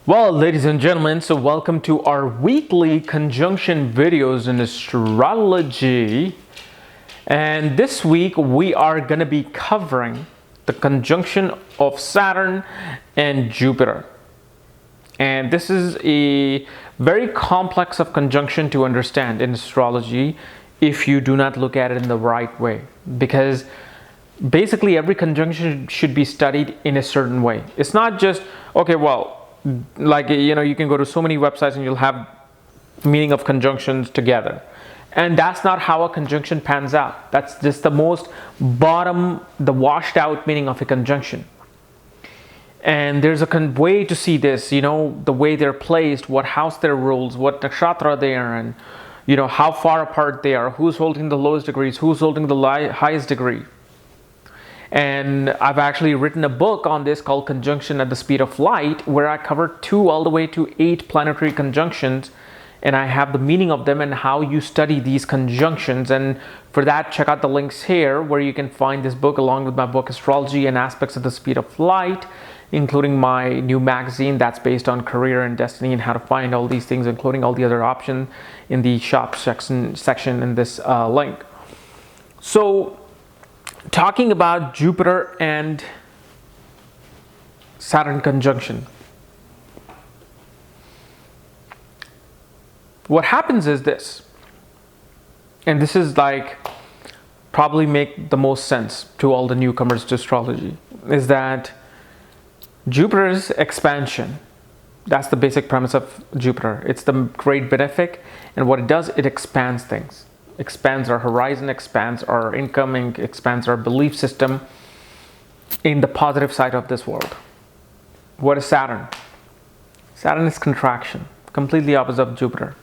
Well, ladies and gentlemen, so welcome to our weekly conjunction videos in astrology. And this week we are going to be covering the conjunction of Saturn and Jupiter. And this is a very complex of conjunction to understand in astrology if you do not look at it in the right way. Because basically every conjunction should be studied in a certain way. It's not just, okay, well, like, you can go to so many websites and you'll have meaning of conjunctions together. And that's not how a conjunction pans out. That's just the most bottom, the washed out meaning of a conjunction. And there's a way to see this, the way they're placed, what house they're rules, what nakshatra they are in, how far apart they are, who's holding the lowest degrees, who's holding the highest degree. And I've actually written a book on this called Conjunction at the Speed of Light, where I cover 2 all the way to 8 planetary conjunctions, and I have the meaning of them and how you study these conjunctions. And for that, check out the links here where you can find this book along with my book Astrology and Aspects of the Speed of Light, including my new magazine that's based on career and destiny and how to find all these things, including all the other options in the shop section in this link. So talking about Jupiter and Saturn conjunction. What happens is this, and this is probably make the most sense to all the newcomers to astrology, is that Jupiter's expansion, that's the basic premise of Jupiter. It's the great benefic, and what it does, it expands things. Expands our horizon, expands our income, and expands our belief system in the positive side of this world. What is Saturn? Saturn is contraction, completely opposite of Jupiter.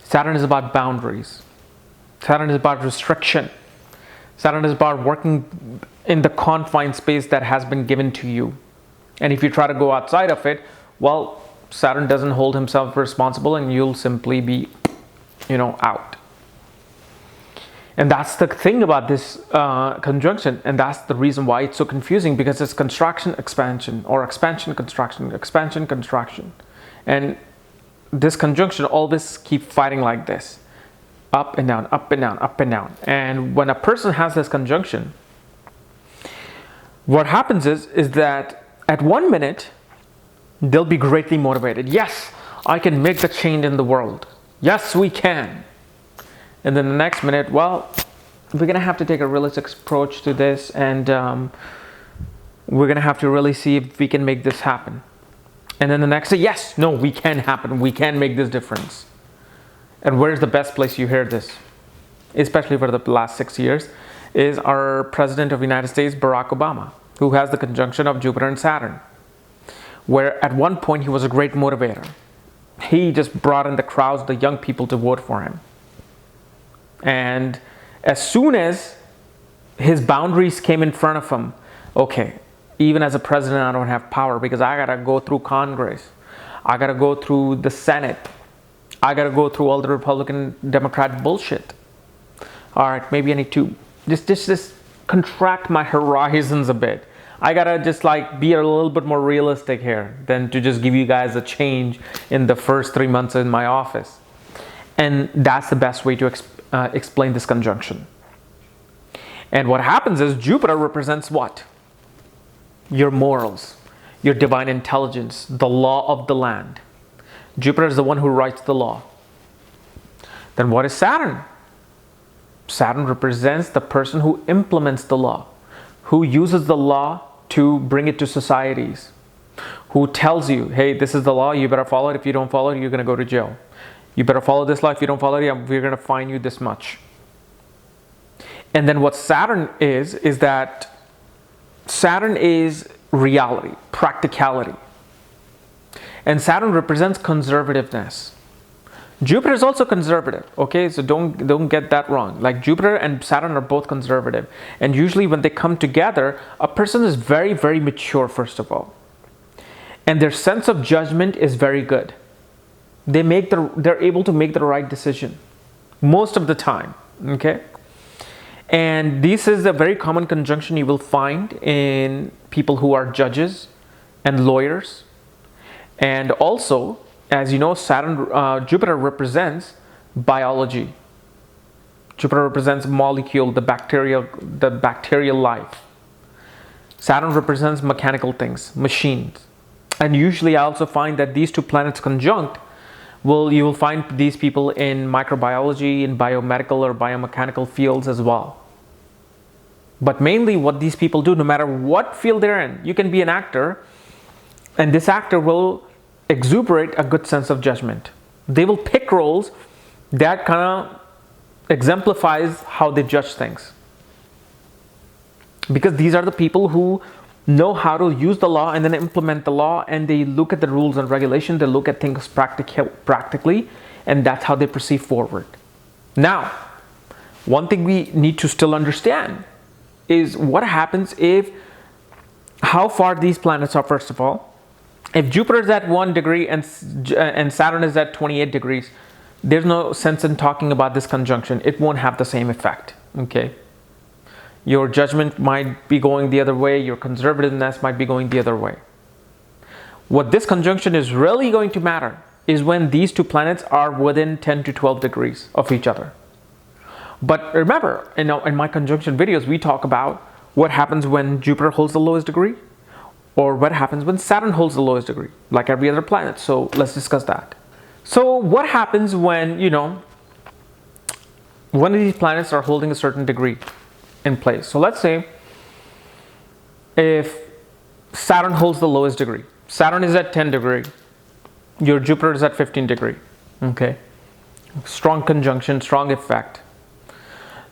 Saturn is about boundaries. Saturn is about restriction. Saturn is about working in the confined space that has been given to you. And if you try to go outside of it, well, Saturn doesn't hold himself responsible and you'll simply be, out. And that's the thing about this conjunction, and that's the reason why it's so confusing, because it's contraction, expansion, or expansion, contraction. And this conjunction always keep fighting like this, up and down, up and down, up and down. And when a person has this conjunction, what happens is that at 1 minute, they'll be greatly motivated. Yes, I can make the change in the world. Yes, we can. And then the next minute, well, we're going to have to take a realistic approach to this, and we're going to have to really see if we can make this happen. And then the next day, yes, no, we can happen. We can make this difference. And where's the best place you hear this, especially for the last 6 years, is our President of the United States, Barack Obama, who has the conjunction of Jupiter and Saturn, where at one point he was a great motivator. He just brought in the crowds, the young people, to vote for him. And as soon as his boundaries came in front of him, okay, even as a president, I don't have power because I gotta go through Congress. I gotta go through the Senate. I gotta go through all the Republican, Democrat bullshit. All right, maybe I need to just contract my horizons a bit. I gotta just be a little bit more realistic here than to just give you guys a change in the first 3 months in my office. And that's the best way to explain this conjunction. And what happens is Jupiter represents what? Your morals, your divine intelligence, the law of the land. Jupiter is the one who writes the law. Then what is Saturn? Saturn represents the person who implements the law, who uses the law to bring it to societies, who tells you, hey, this is the law, you better follow it. If you don't follow it, you're going to go to jail. You better follow this law. If you don't follow it, we're going to fine you this much. And then what Saturn is that Saturn is reality, practicality. And Saturn represents conservativeness. Jupiter is also conservative, okay? So don't get that wrong. Jupiter and Saturn are both conservative. And usually when they come together, a person is very, very mature, first of all. And their sense of judgment is very good. They're able to make the right decision most of the time, okay? And this is a very common conjunction you will find in people who are judges and lawyers And also, as you know, Jupiter represents biology. Jupiter represents molecule, the bacterial life. Saturn represents mechanical things, machines. And usually I also find that these two planets conjunct, you will find these people in microbiology, in biomedical or biomechanical fields as well. But mainly what these people do, no matter what field they're in, you can be an actor, and this actor will exuberate a good sense of judgment. They will pick roles that kind of exemplifies how they judge things. Because these are the people who know how to use the law and then implement the law, and they look at the rules and regulations, they look at things practically, and that's how they proceed forward. Now, one thing we need to still understand is what happens how far these planets are, first of all. If Jupiter is at 1 degree and Saturn is at 28 degrees, there's no sense in talking about this conjunction. It won't have the same effect, okay? Your judgment might be going the other way. Your conservativeness might be going the other way. What this conjunction is really going to matter is when these two planets are within 10 to 12 degrees of each other. But remember, in my conjunction videos, we talk about what happens when Jupiter holds the lowest degree, or what happens when Saturn holds the lowest degree, like every other planet. So let's discuss that. So what happens when, one of these planets are holding a certain degree in place? So let's say if Saturn holds the lowest degree, Saturn is at 10 degree, your Jupiter is at 15 degree, okay? Strong conjunction, strong effect.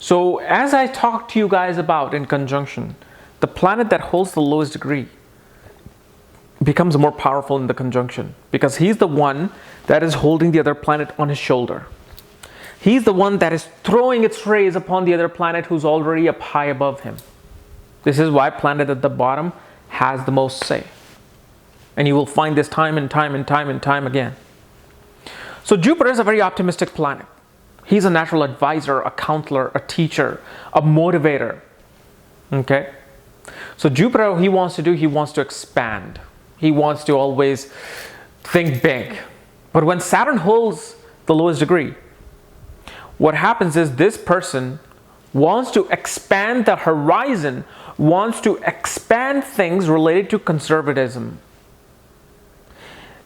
So as I talked to you guys about in conjunction, the planet that holds the lowest degree becomes more powerful in the conjunction because he's the one that is holding the other planet on his shoulder. He's the one that is throwing its rays upon the other planet who's already up high above him. This is why planet at the bottom has the most say. And you will find this time and time and time and time again. So Jupiter is a very optimistic planet. He's a natural advisor, a counselor, a teacher, a motivator. Okay? So Jupiter, he wants to expand. He wants to always think big. But when Saturn holds the lowest degree, what happens is this person wants to expand the horizon, wants to expand things related to conservatism.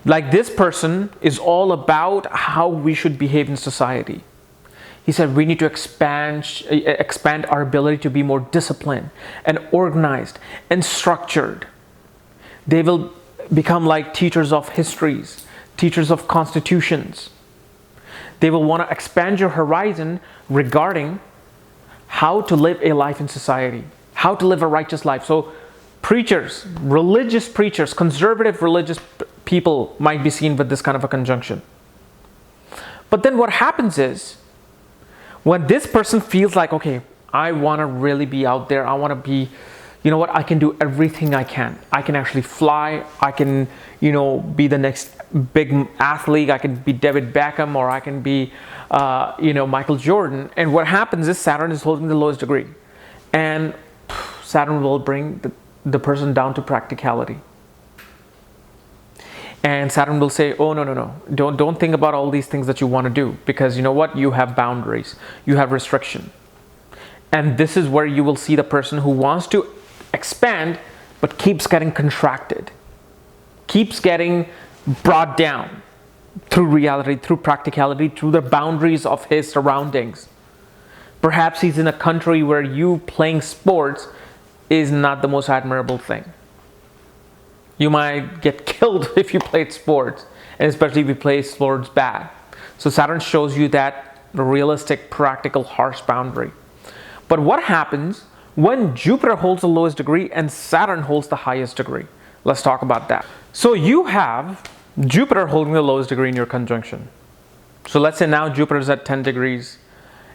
Like this person is all about how we should behave in society. He said we need to expand our ability to be more disciplined and organized and structured. They will become like teachers of histories, teachers of constitutions. They will want to expand your horizon regarding how to live a life in society, how to live a righteous life. So preachers, religious preachers, conservative religious people might be seen with this kind of a conjunction. But then what happens is, when this person feels like, okay, I want to really be out there, I want to be, I can do everything I can. I can actually fly, I can, be the next big athlete, I can be David Beckham, or I can be, Michael Jordan. And what happens is Saturn is holding the lowest degree. And Saturn will bring the person down to practicality. And Saturn will say, oh, no. Don't think about all these things that you want to do, because you know what? You have boundaries. You have restriction. And this is where you will see the person who wants to expand, but keeps getting contracted, keeps getting brought down through reality, through practicality, through the boundaries of his surroundings. Perhaps he's in a country where you playing sports is not the most admirable thing. You might get killed if you played sports, and especially if you play sports bad. So Saturn shows you that realistic, practical, harsh boundary. But what happens when Jupiter holds the lowest degree and Saturn holds the highest degree? Let's talk about that. So you have Jupiter holding the lowest degree in your conjunction. So let's say now Jupiter is at 10 degrees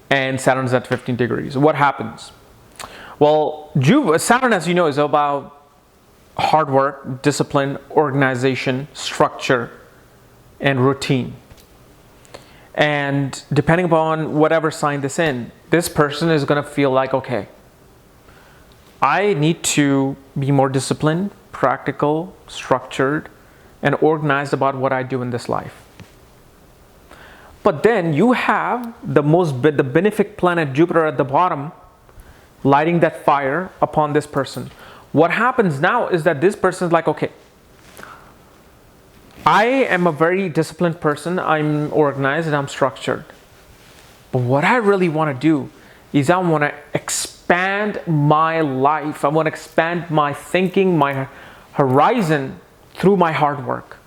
and Saturn is at 15 degrees. What happens? Well, Saturn, as you know, is about hard work, discipline, organization, structure, and routine. And depending upon whatever sign this person is going to feel like, okay, I need to be more disciplined, practical, structured, and organized about what I do in this life. But then you have the benefic planet Jupiter at the bottom, lighting that fire upon this person. What happens now is that this person is like, okay, I am a very disciplined person, I'm organized and I'm structured. But what I really want to do is I want to expand my life. I want to expand my thinking, my horizon through my hard work.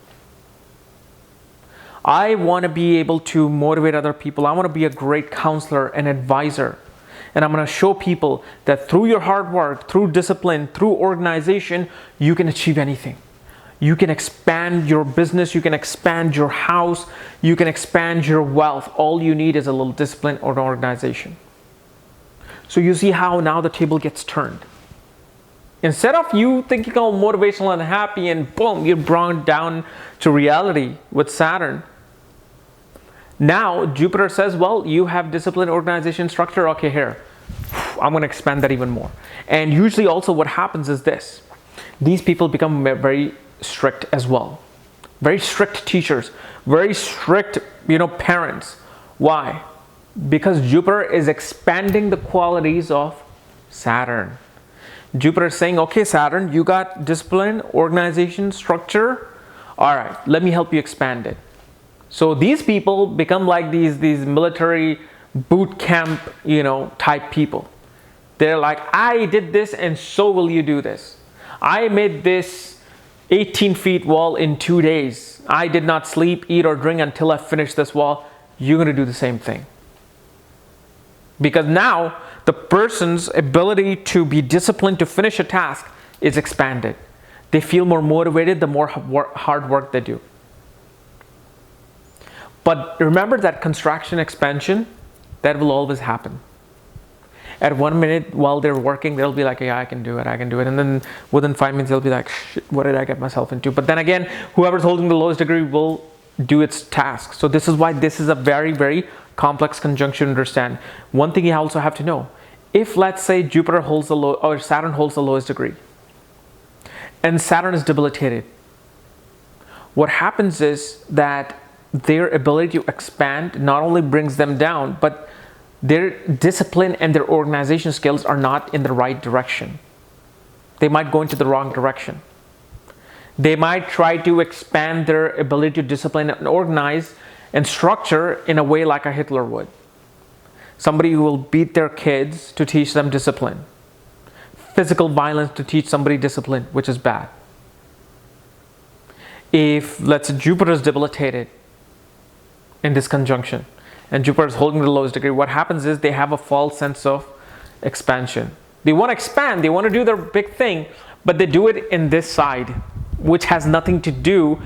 I want to be able to motivate other people. I want to be a great counselor and advisor. And I'm going to show people that through your hard work, through discipline, through organization, you can achieve anything. You can expand your business, you can expand your house, you can expand your wealth. All you need is a little discipline or an organization. So you see how now the table gets turned. Instead of you thinking all motivational and happy and boom, you're brought down to reality with Saturn. Now Jupiter says, well, you have discipline, organization, structure. Okay, here, I'm going to expand that even more. And usually also what happens is this. These people become very strict as well. Very strict teachers, very strict, parents. Why? Because Jupiter is expanding the qualities of Saturn. Jupiter is saying, okay, Saturn, you got discipline, organization, structure. All right, let me help you expand it. So these people become like these military boot camp, type people. They're like, I did this and so will you do this. I made this 18 feet wall in 2 days. I did not sleep, eat, or drink until I finished this wall. You're going to do the same thing. Because now the person's ability to be disciplined to finish a task is expanded. They feel more motivated the more hard work they do. But remember that contraction expansion, that will always happen. At 1 minute while they're working, they'll be like, yeah, I can do it. And then within 5 minutes, they'll be like, shit, what did I get myself into? But then again, whoever's holding the lowest degree will do its task. So this is why this is a very, very complex conjunction to understand. One thing you also have to know, if let's say Jupiter holds the low, or Saturn holds the lowest degree, and Saturn is debilitated, what happens is that their ability to expand not only brings them down, but their discipline and their organization skills are not in the right direction. They might go into the wrong direction. They might try to expand their ability to discipline and organize and structure in a way like a Hitler would. Somebody who will beat their kids to teach them discipline. Physical violence to teach somebody discipline, which is bad. If, let's say, Jupiter is debilitated in this conjunction, and Jupiter is holding the lowest degree, what happens is they have a false sense of expansion. They want to expand, they want to do their big thing, but they do it in this side, which has nothing to do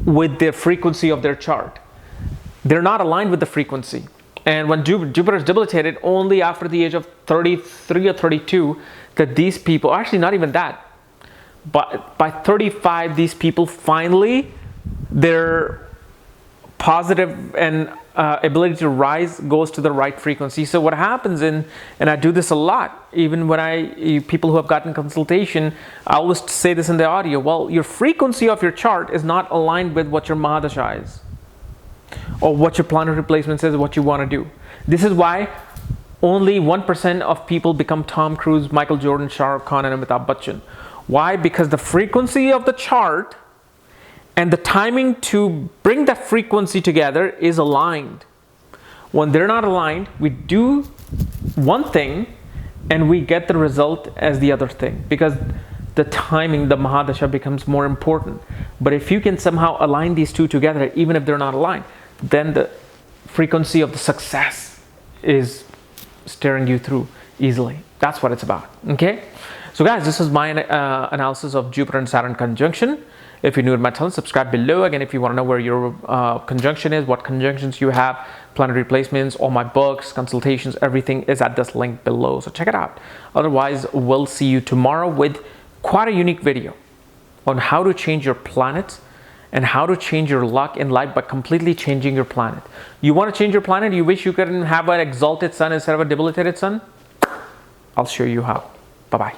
with the frequency of their chart. They're not aligned with the frequency. And when Jupiter is debilitated, only after the age of 33 or 32, that these people, actually not even that, but by 35, these people finally, their positive and ability to rise goes to the right frequency. So what happens and I do this a lot, even when people who have gotten consultation, I always say this in the audio, well, your frequency of your chart is not aligned with what your Mahadasha is, or what your planetary placement says, what you want to do. This is why only 1% of people become Tom Cruise, Michael Jordan, Shah Rukh Khan, and Amitabh Bachchan. Why? Because the frequency of the chart and the timing to bring that frequency together is aligned. When they're not aligned, we do one thing and we get the result as the other thing, because the timing, the Mahadasha, becomes more important. But if you can somehow align these two together, even if they're not aligned, then the frequency of the success is steering you through easily. That's what it's about. Okay? So guys, this is my analysis of Jupiter and Saturn conjunction. If you're new to my channel, subscribe below. Again, if you want to know where your conjunction is, what conjunctions you have, planetary placements, all my books, consultations, everything is at this link below. So check it out. Otherwise, we'll see you tomorrow with quite a unique video on how to change your planet and how to change your luck in life by completely changing your planet. You want to change your planet? You wish you could have an exalted sun instead of a debilitated sun? I'll show you how. Bye-bye.